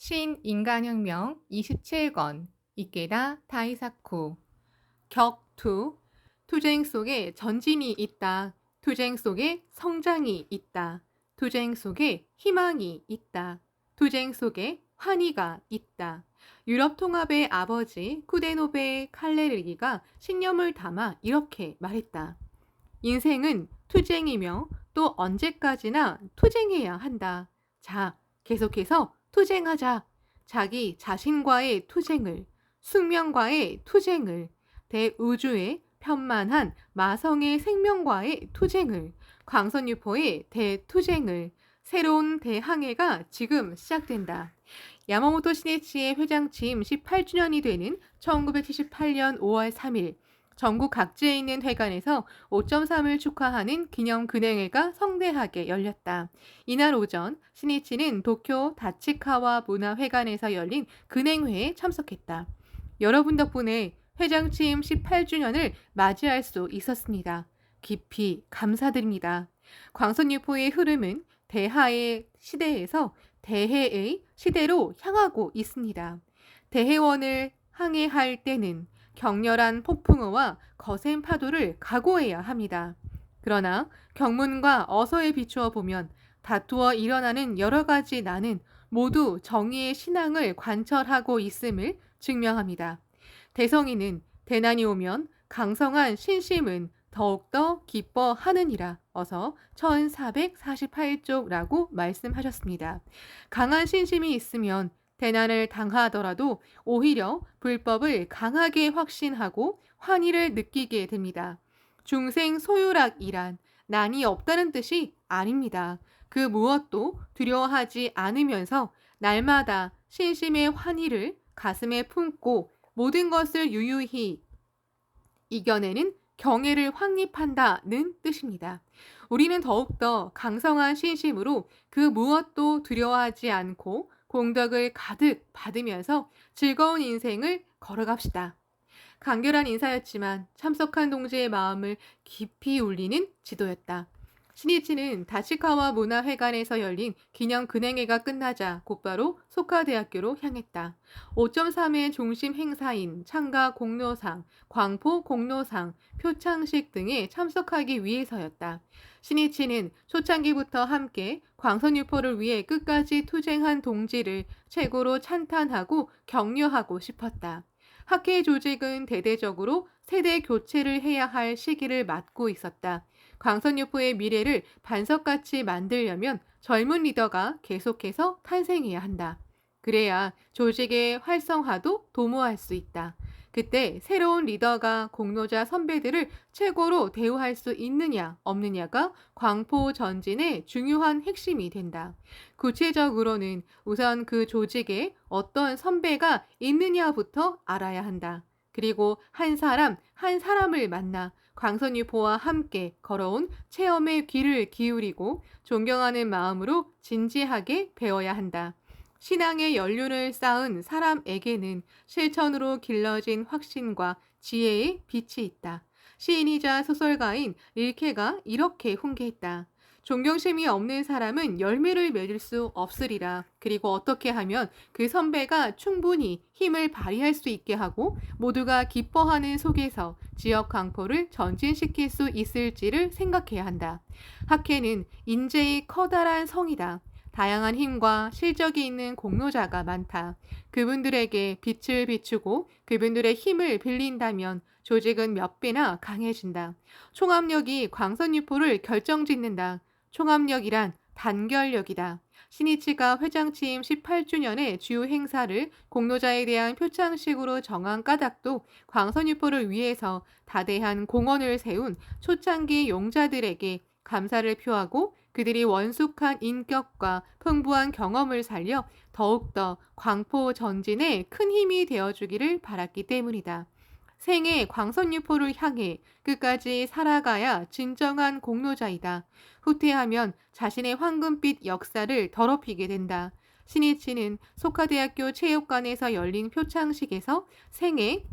신인간혁명 27권 이케다 다이사쿠 격투 투쟁 속에 전진이 있다. 투쟁 속에 성장이 있다. 투쟁 속에 희망이 있다. 투쟁 속에 환희가 있다. 유럽 통합의 아버지 쿠데노베 칼레르기가 신념을 담아 이렇게 말했다. 인생은 투쟁이며 또 언제까지나 투쟁해야 한다. 자, 계속해서 투쟁하자. 자기 자신과의 투쟁을, 숙명과의 투쟁을, 대우주의 편만한 마성의 생명과의 투쟁을, 광선유포의 대투쟁을, 새로운 대항해가 지금 시작된다. 야마모토 시네치의 회장 취임 18주년이 되는 1978년 5월 3일 전국 각지에 있는 회관에서 5.3을 축하하는 기념 근행회가 성대하게 열렸다. 이날 오전 시니치는 도쿄 다치카와 문화회관에서 열린 근행회에 참석했다. 여러분 덕분에 회장 취임 18주년을 맞이할 수 있었습니다. 깊이 감사드립니다. 광선유포의 흐름은 대하의 시대에서 대해의 시대로 향하고 있습니다. 대해원을 항해할 때는 격렬한 폭풍우와 거센 파도를 각오해야 합니다. 그러나 경문과 어서에 비추어 보면 다투어 일어나는 여러 가지 난은 모두 정의의 신앙을 관철하고 있음을 증명합니다. 대성이는 대난이 오면 강성한 신심은 더욱더 기뻐하느니라. 어서 1448쪽라고 말씀하셨습니다. 강한 신심이 있으면 대난을 당하더라도 오히려 불법을 강하게 확신하고 환희를 느끼게 됩니다. 중생 소유락이란 난이 없다는 뜻이 아닙니다. 그 무엇도 두려워하지 않으면서 날마다 신심의 환희를 가슴에 품고 모든 것을 유유히 이겨내는 경애를 확립한다는 뜻입니다. 우리는 더욱더 강성한 신심으로 그 무엇도 두려워하지 않고 공덕을 가득 받으면서 즐거운 인생을 걸어갑시다. 간결한 인사였지만 참석한 동지의 마음을 깊이 울리는 지도였다. 시니치는 다치카와 문화회관에서 열린 기념 근행회가 끝나자 곧바로 소카대학교로 향했다. 5.3의 중심 행사인 창가 공로상, 광포 공로상, 표창식 등에 참석하기 위해서였다. 시니치는 초창기부터 함께 광선유포를 위해 끝까지 투쟁한 동지를 최고로 찬탄하고 격려하고 싶었다. 학회 조직은 대대적으로 세대 교체를 해야 할 시기를 맞고 있었다. 광선유포의 미래를 반석같이 만들려면 젊은 리더가 계속해서 탄생해야 한다. 그래야 조직의 활성화도 도모할 수 있다. 그때 새로운 리더가 공로자 선배들을 최고로 대우할 수 있느냐 없느냐가 광포 전진의 중요한 핵심이 된다. 구체적으로는 우선 그 조직에 어떤 선배가 있느냐부터 알아야 한다. 그리고 한 사람 한 사람을 만나 광선유포와 함께 걸어온 체험에 귀를 기울이고 존경하는 마음으로 진지하게 배워야 한다. 신앙의 연륜을 쌓은 사람에게는 실천으로 길러진 확신과 지혜의 빛이 있다. 시인이자 소설가인 릴케가 이렇게 훈계했다. 존경심이 없는 사람은 열매를 맺을 수 없으리라. 그리고 어떻게 하면 그 선배가 충분히 힘을 발휘할 수 있게 하고 모두가 기뻐하는 속에서 지역 광포를 전진시킬 수 있을지를 생각해야 한다. 학회는 인재의 커다란 성이다. 다양한 힘과 실적이 있는 공로자가 많다. 그분들에게 빛을 비추고 그분들의 힘을 빌린다면 조직은 몇 배나 강해진다. 총합력이 광선유포를 결정짓는다. 총합력이란 단결력이다. 시니치가 회장 취임 18주년의 주요 행사를 공로자에 대한 표창식으로 정한 까닭도 광선유포를 위해서 다대한 공헌을 세운 초창기 용자들에게 감사를 표하고 그들이 원숙한 인격과 풍부한 경험을 살려 더욱더 광포 전진에 큰 힘이 되어주기를 바랐기 때문이다. 생애 광선유포를 향해 끝까지 살아가야 진정한 공로자이다. 후퇴하면 자신의 황금빛 역사를 더럽히게 된다. 시니치는 소카대학교 체육관에서 열린 표창식에서 생애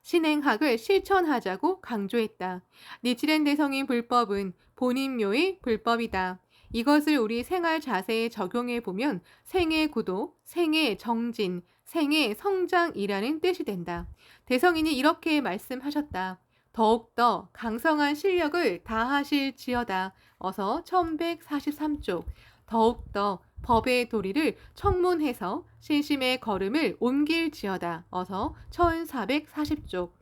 신행학을 실천하자고 강조했다. 니치렌 대성인 불법은 본인묘의 불법이다. 이것을 우리 생활 자세에 적용해 보면 생애 구도, 생애 정진, 생애 성장이라는 뜻이 된다. 대성인이 이렇게 말씀하셨다. 더욱더 강성한 실력을 다하실지어다. 어서 1143쪽. 더욱더 법의 도리를 청문해서 신심의 걸음을 옮길지어다. 어서 1440쪽.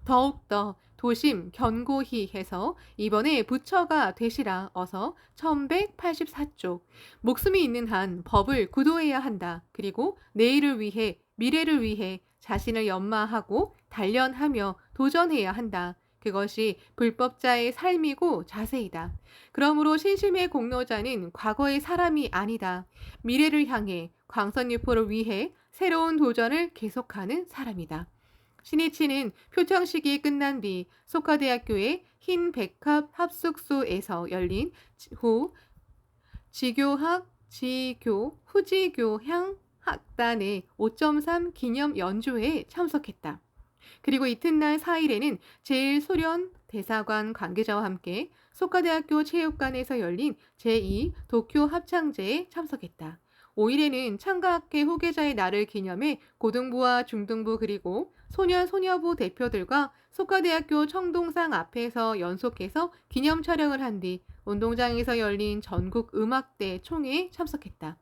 더욱더 도심 견고히 해서 이번에 부처가 되시라. 어서 1184쪽. 목숨이 있는 한 법을 구도해야 한다. 그리고 내일을 위해 미래를 위해 자신을 연마하고 단련하며 도전해야 한다. 그것이 불법자의 삶이고 자세이다. 그러므로 신심의 공로자는 과거의 사람이 아니다. 미래를 향해 광선유포를 위해 새로운 도전을 계속하는 사람이다. 신이치는 표창식이 끝난 뒤 소카대학교의 흰 백합 합숙소에서 열린 후 지교학, 지교, 후지교향 학단의 5.3 기념 연주회에 참석했다. 그리고 이튿날 4일에는 제1소련 대사관 관계자와 함께 소카대학교 체육관에서 열린 제2 도쿄 합창제에 참석했다. 5일에는 창가학회 후계자의 날을 기념해 고등부와 중등부 그리고 소년 소녀부 대표들과 소카대학교 청동상 앞에서 연속해서 기념 촬영을 한 뒤 운동장에서 열린 전국 음악대 총회에 참석했다.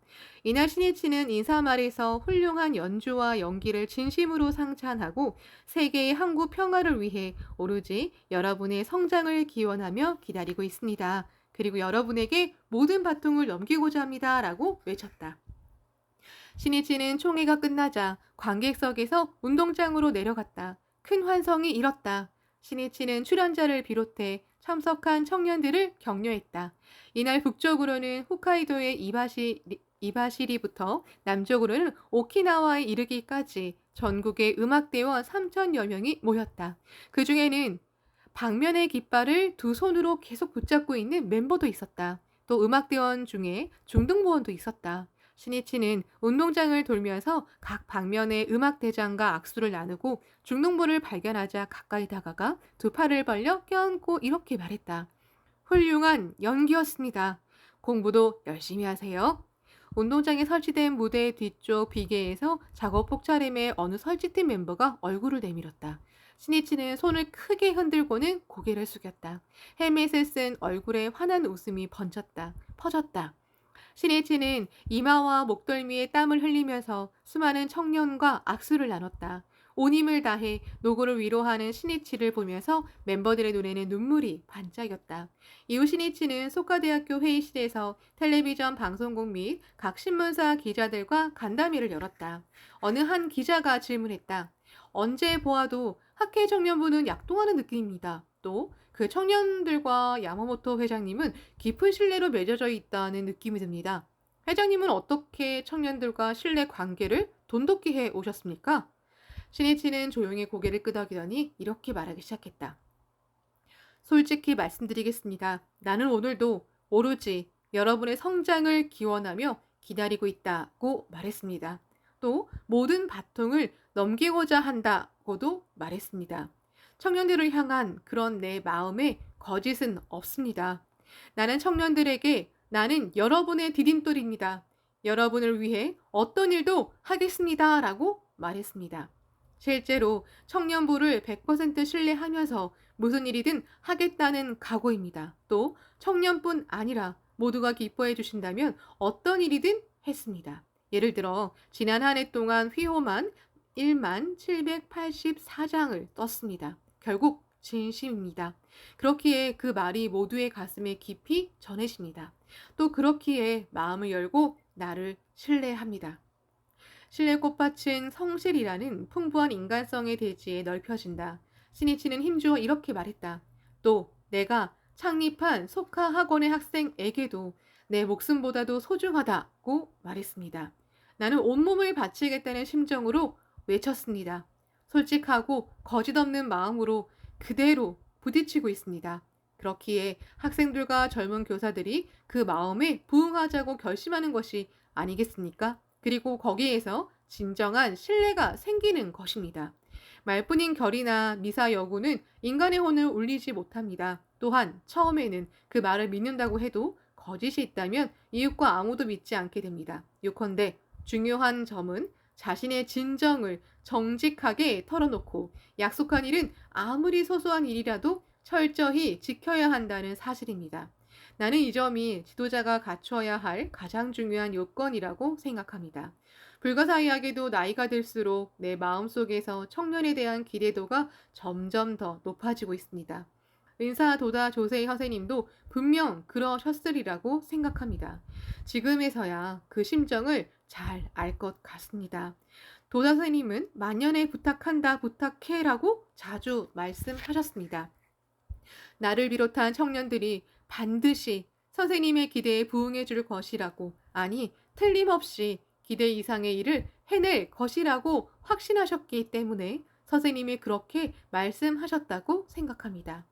이날 신이치는 인사말에서 훌륭한 연주와 연기를 진심으로 상찬하고 세계의 항구 평화를 위해 오로지 여러분의 성장을 기원하며 기다리고 있습니다. 그리고 여러분에게 모든 바통을 넘기고자 합니다. 라고 외쳤다. 신이치는 총회가 끝나자 관객석에서 운동장으로 내려갔다. 큰 환성이 일었다. 신이치는 출연자를 비롯해 참석한 청년들을 격려했다. 이날 북쪽으로는 홋카이도의 이바시리부터 남쪽으로는 오키나와에 이르기까지 전국의 음악대원 3천여 명이 모였다. 그 중에는 방면의 깃발을 두 손으로 계속 붙잡고 있는 멤버도 있었다. 또 음악대원 중에 중등부원도 있었다. 신이치는 운동장을 돌면서 각 방면의 음악대장과 악수를 나누고 중등부를 발견하자 가까이 다가가 두 팔을 벌려 껴안고 이렇게 말했다. 훌륭한 연기였습니다. 공부도 열심히 하세요. 운동장에 설치된 무대 뒤쪽 비계에서 작업 폭차림에 어느 설치팀 멤버가 얼굴을 내밀었다. 신이치는 손을 크게 흔들고는 고개를 숙였다. 헬멧을 쓴 얼굴에 환한 웃음이 퍼졌다. 신이치는 이마와 목덜미에 땀을 흘리면서 수많은 청년과 악수를 나눴다. 온 힘을 다해 노고를 위로하는 신이치를 보면서 멤버들의 눈에는 눈물이 반짝였다. 이후 신이치는 소카대학교 회의실에서 텔레비전 방송국 및 각 신문사 기자들과 간담회를 열었다. 어느 한 기자가 질문했다. 언제 보아도 학회 청년부는 약동하는 느낌입니다. 또 그 청년들과 야마모토 회장님은 깊은 신뢰로 맺어져 있다는 느낌이 듭니다. 회장님은 어떻게 청년들과 신뢰 관계를 돈독히 해 오셨습니까? 신이치는 조용히 고개를 끄덕이더니 이렇게 말하기 시작했다. 솔직히 말씀드리겠습니다. 나는 오늘도 오로지 여러분의 성장을 기원하며 기다리고 있다고 말했습니다. 또 모든 바통을 넘기고자 한다고도 말했습니다. 청년들을 향한 그런 내 마음에 거짓은 없습니다. 나는 청년들에게 나는 여러분의 디딤돌입니다. 여러분을 위해 어떤 일도 하겠습니다. 라고 말했습니다. 실제로 청년부를 100% 신뢰하면서 무슨 일이든 하겠다는 각오입니다. 또 청년뿐 아니라 모두가 기뻐해 주신다면 어떤 일이든 했습니다. 예를 들어 지난 한 해 동안 휘호만 1만 784장을 떴습니다. 결국 진심입니다. 그렇기에 그 말이 모두의 가슴에 깊이 전해집니다. 또 그렇기에 마음을 열고 나를 신뢰합니다. 신뢰 꽃밭은 성실이라는 풍부한 인간성의 대지에 넓혀진다. 신이치는 힘주어 이렇게 말했다. 또 내가 창립한 소카 학원의 학생에게도 내 목숨보다도 소중하다고 말했습니다. 나는 온몸을 바치겠다는 심정으로 외쳤습니다. 솔직하고 거짓 없는 마음으로 그대로 부딪히고 있습니다. 그렇기에 학생들과 젊은 교사들이 그 마음에 부응하자고 결심하는 것이 아니겠습니까? 그리고 거기에서 진정한 신뢰가 생기는 것입니다. 말뿐인 결이나 미사 여구는 인간의 혼을 울리지 못합니다. 또한 처음에는 그 말을 믿는다고 해도 거짓이 있다면 이웃과 아무도 믿지 않게 됩니다. 요컨대 중요한 점은 자신의 진정을 정직하게 털어놓고 약속한 일은 아무리 소소한 일이라도 철저히 지켜야 한다는 사실입니다. 나는 이 점이 지도자가 갖추어야 할 가장 중요한 요건이라고 생각합니다. 불가사의하게도 나이가 들수록 내 마음속에서 청년에 대한 기대도가 점점 더 높아지고 있습니다. 은사 도다 조세 선생님도 분명 그러셨으리라고 생각합니다. 지금에서야 그 심정을 잘 알 것 같습니다. 도다 선생님은 만년에 부탁한다 부탁해라고 자주 말씀하셨습니다. 나를 비롯한 청년들이 반드시 선생님의 기대에 부응해 줄 것이라고, 아니 틀림없이 기대 이상의 일을 해낼 것이라고 확신하셨기 때문에 선생님이 그렇게 말씀하셨다고 생각합니다.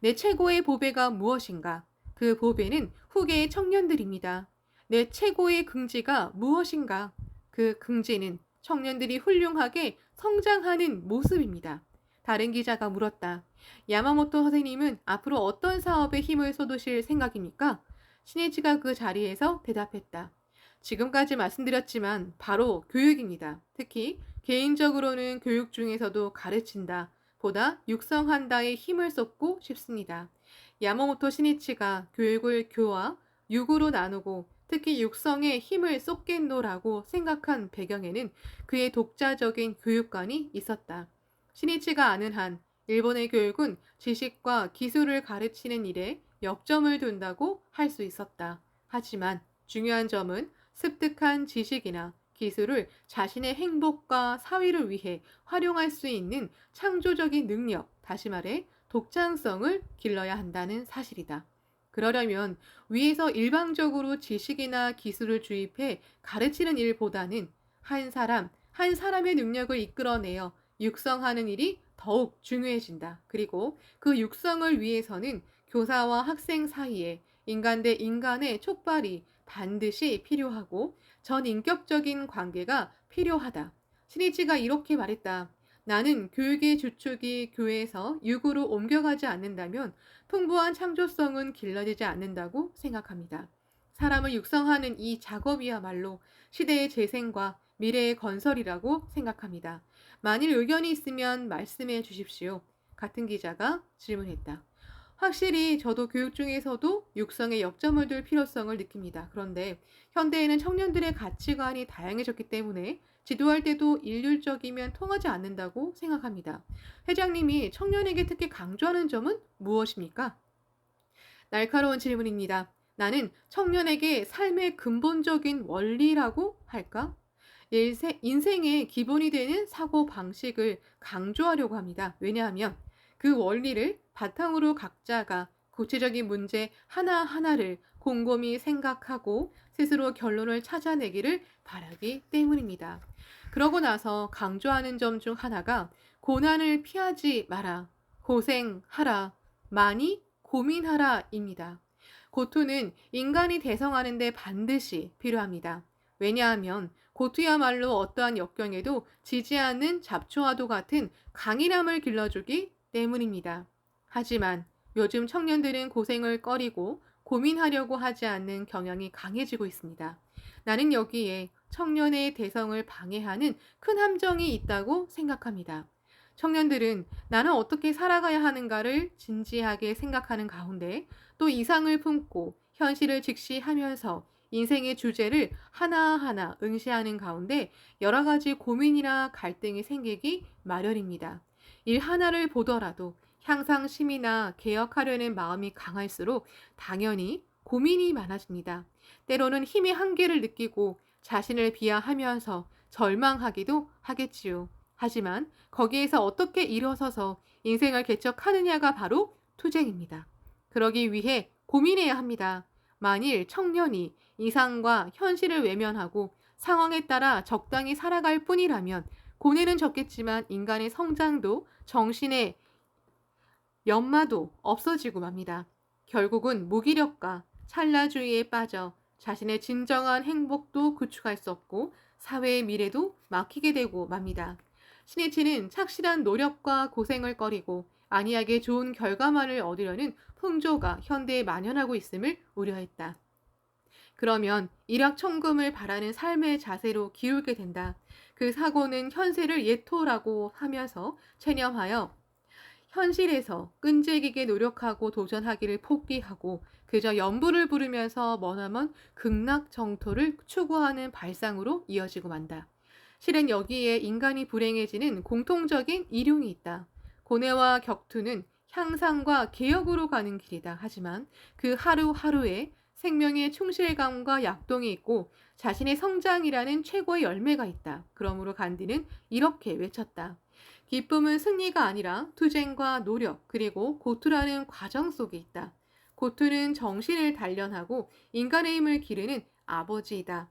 내 최고의 보배가 무엇인가? 그 보배는 후계의 청년들입니다. 내 최고의 긍지가 무엇인가? 그 긍지는 청년들이 훌륭하게 성장하는 모습입니다. 다른 기자가 물었다. 야마모토 선생님은 앞으로 어떤 사업에 힘을 쏟으실 생각입니까? 신이치가 그 자리에서 대답했다. 지금까지 말씀드렸지만 바로 교육입니다. 특히 개인적으로는 교육 중에서도 가르친다 보다 육성한다에 힘을 쏟고 싶습니다. 야마모토 신이치가 교육을 교와 육으로 나누고 특히 육성에 힘을 쏟겠노라고 생각한 배경에는 그의 독자적인 교육관이 있었다. 신이치가 아는 한 일본의 교육은 지식과 기술을 가르치는 일에 역점을 둔다고 할 수 있었다. 하지만 중요한 점은 습득한 지식이나 기술을 자신의 행복과 사회를 위해 활용할 수 있는 창조적인 능력, 다시 말해 독창성을 길러야 한다는 사실이다. 그러려면 위에서 일방적으로 지식이나 기술을 주입해 가르치는 일보다는 한 사람의 능력을 이끌어내어 육성하는 일이 더욱 중요해진다. 그리고 그 육성을 위해서는 교사와 학생 사이에 인간 대 인간의 촉발이 반드시 필요하고 전인격적인 관계가 필요하다. 신이치가 이렇게 말했다. 나는 교육의 주축이 교회에서 육으로 옮겨가지 않는다면 풍부한 창조성은 길러지지 않는다고 생각합니다. 사람을 육성하는 이 작업이야말로 시대의 재생과 미래의 건설이라고 생각합니다. 만일 의견이 있으면 말씀해 주십시오. 같은 기자가 질문했다. 확실히 저도 교육 중에서도 육성에 역점을 둘 필요성을 느낍니다. 그런데 현대에는 청년들의 가치관이 다양해졌기 때문에 지도할 때도 일률적이면 통하지 않는다고 생각합니다. 회장님이 청년에게 특히 강조하는 점은 무엇입니까? 날카로운 질문입니다. 나는 청년에게 삶의 근본적인 원리라고 할까? 인생의 기본이 되는 사고 방식을 강조하려고 합니다. 왜냐하면 그 원리를 바탕으로 각자가 구체적인 문제 하나하나를 곰곰이 생각하고 스스로 결론을 찾아내기를 바라기 때문입니다. 그러고 나서 강조하는 점 중 하나가 고난을 피하지 마라, 고생하라, 많이 고민하라입니다. 고투는 인간이 대성하는 데 반드시 필요합니다. 왜냐하면 고투야말로 어떠한 역경에도 지지 않는 잡초와도 같은 강인함을 길러주기 때문입니다. 하지만 요즘 청년들은 고생을 꺼리고 고민하려고 하지 않는 경향이 강해지고 있습니다. 나는 여기에 청년의 대성을 방해하는 큰 함정이 있다고 생각합니다. 청년들은 나는 어떻게 살아가야 하는가를 진지하게 생각하는 가운데 또 이상을 품고 현실을 직시하면서 인생의 주제를 하나하나 응시하는 가운데 여러 가지 고민이나 갈등이 생기기 마련입니다. 일 하나를 보더라도 향상심이나 개혁하려는 마음이 강할수록 당연히 고민이 많아집니다. 때로는 힘의 한계를 느끼고 자신을 비하하면서 절망하기도 하겠지요. 하지만 거기에서 어떻게 일어서서 인생을 개척하느냐가 바로 투쟁입니다. 그러기 위해 고민해야 합니다. 만일 청년이 이상과 현실을 외면하고 상황에 따라 적당히 살아갈 뿐이라면 고뇌는 적겠지만 인간의 성장도 정신의 연마도 없어지고 맙니다. 결국은 무기력과 찰나주의에 빠져 자신의 진정한 행복도 구축할 수 없고 사회의 미래도 막히게 되고 맙니다. 신이치는 착실한 노력과 고생을 꺼리고 안이하게 좋은 결과만을 얻으려는 풍조가 현대에 만연하고 있음을 우려했다. 그러면 일확천금을 바라는 삶의 자세로 기울게 된다. 그 사고는 현세를 예토라고 하면서 체념하여 현실에서 끈질기게 노력하고 도전하기를 포기하고 그저 연부를 부르면서 머나먼 극락정토를 추구하는 발상으로 이어지고 만다. 실은 여기에 인간이 불행해지는 공통적인 이룡이 있다. 고뇌와 격투는 향상과 개혁으로 가는 길이다. 하지만 그 하루하루에 생명의 충실감과 약동이 있고 자신의 성장이라는 최고의 열매가 있다. 그러므로 간디는 이렇게 외쳤다. 기쁨은 승리가 아니라 투쟁과 노력 그리고 고투라는 과정 속에 있다. 고투는 정신을 단련하고 인간의 힘을 기르는 아버지이다.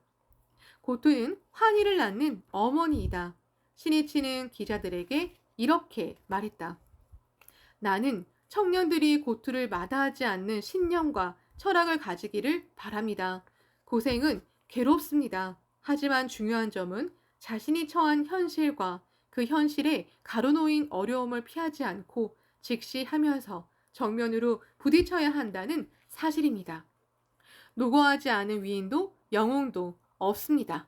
고투는 환희를 낳는 어머니이다. 신이치는 기자들에게 이렇게 말했다. 나는 청년들이 고투를 마다하지 않는 신념과 철학을 가지기를 바랍니다. 고생은 괴롭습니다. 하지만 중요한 점은 자신이 처한 현실과 그 현실에 가로놓인 어려움을 피하지 않고 직시하면서 정면으로 부딪혀야 한다는 사실입니다. 노고하지 않은 위인도 영웅도 없습니다.